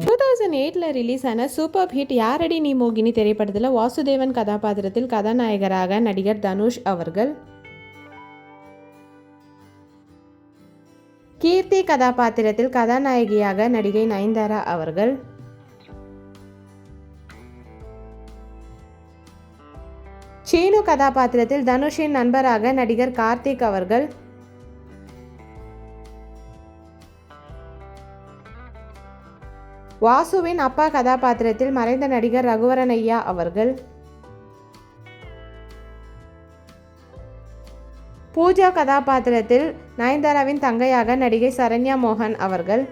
2008 release ஆன super hit யாரடி நீ மோகினி திரைப்படத்தில் வாசுதேவன் கதாபாத்திரத்தில் கதாநாயகராக நடிகர் தனுஷ் அவர்கள், கீர்த்தி கதாபாத்திரத்தில் கதாநாயகியாக நடிகை நயன்தாரா அவர்கள், சீனு கதாபாத்திரத்தில் தனுஷின் நண்பராக நடிகர் கார்த்திக் அவர்கள், வாசுவின் அப்பா கதாபாத்திரத்தில் மறைந்த நடிகர் ரகுவரன் ஐயா அவர்கள், பூஜா கதாபாத்திரத்தில் நயன்தாராவின் தங்கையாக நடிகை சரண்யா மோகன் அவர்கள்,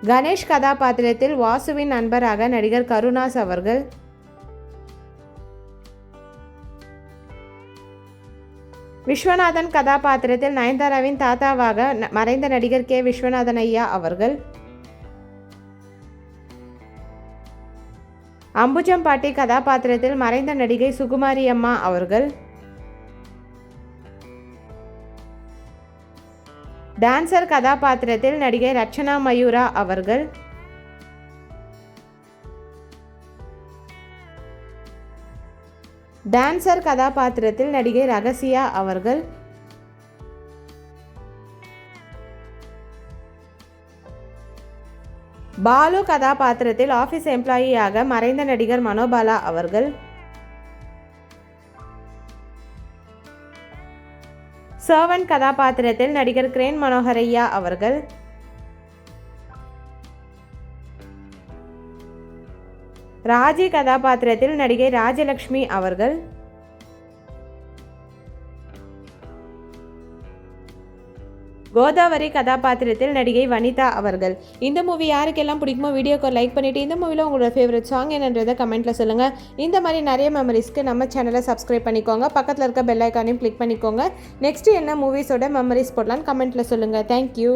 கணேஷ் கதாபாத்திரத்தில் வாசுவின் நண்பராக நடிகர் கருணாஸ் அவர்கள், விஸ்வநாதன் கதாபாத்திரத்தில் நயன்தாராவின் தாத்தாவாக மறைந்த நடிகர் கே விஸ்வநாதன் ஐயா அவர்கள், அம்புஜம்பாட்டி கதாபாத்திரத்தில் மறைந்த நடிகை சுகுமாரி அம்மா அவர்கள், டான்சர் கதாபாத்திரத்தில் நடிகை ரச்சனா மயூரா அவர்கள், டான்சர் கதாபாத்திரத்தில் நடிகை ரகசியா அவர்கள், பாலு கதாபாத்திரத்தில் ஆபீஸ் எம்ப்ளாயியாக மறைந்த நடிகர் மனோபாலா அவர்கள், சர்வன் கதாபாத்திரத்தில் நடிகர் கிரேன் மனோகரையா அவர்கள், ராஜி கதாபாத்திரத்தில் நடிகை ராஜலட்சுமி அவர்கள், கோதாவரி கதாபாத்திரத்தில் நடிகை வனிதா அவர்கள். இந்த மூவி யாருக்கெல்லாம் பிடிக்குமோ வீடியோக்கு லைக் பண்ணிவிட்டு இந்த மூவியில் உங்களோட ஃபேவரட் சாங் என்னன்றதை கமெண்ட்டில் சொல்லுங்கள். இந்த மாதிரி நிறைய மெமரிஸ்க்கு நம்ம சேனலை சப்ஸ்கிரைப் பண்ணிக்கோங்க. பக்கத்தில் இருக்க பெல் ஐக்கானையும் கிளிக் பண்ணிக்கோங்க. நெக்ஸ்ட் என்ன மூவிஸோட மெமரிஸ் போடலான்னு கமெண்ட்டில் சொல்லுங்கள். தேங்க்யூ.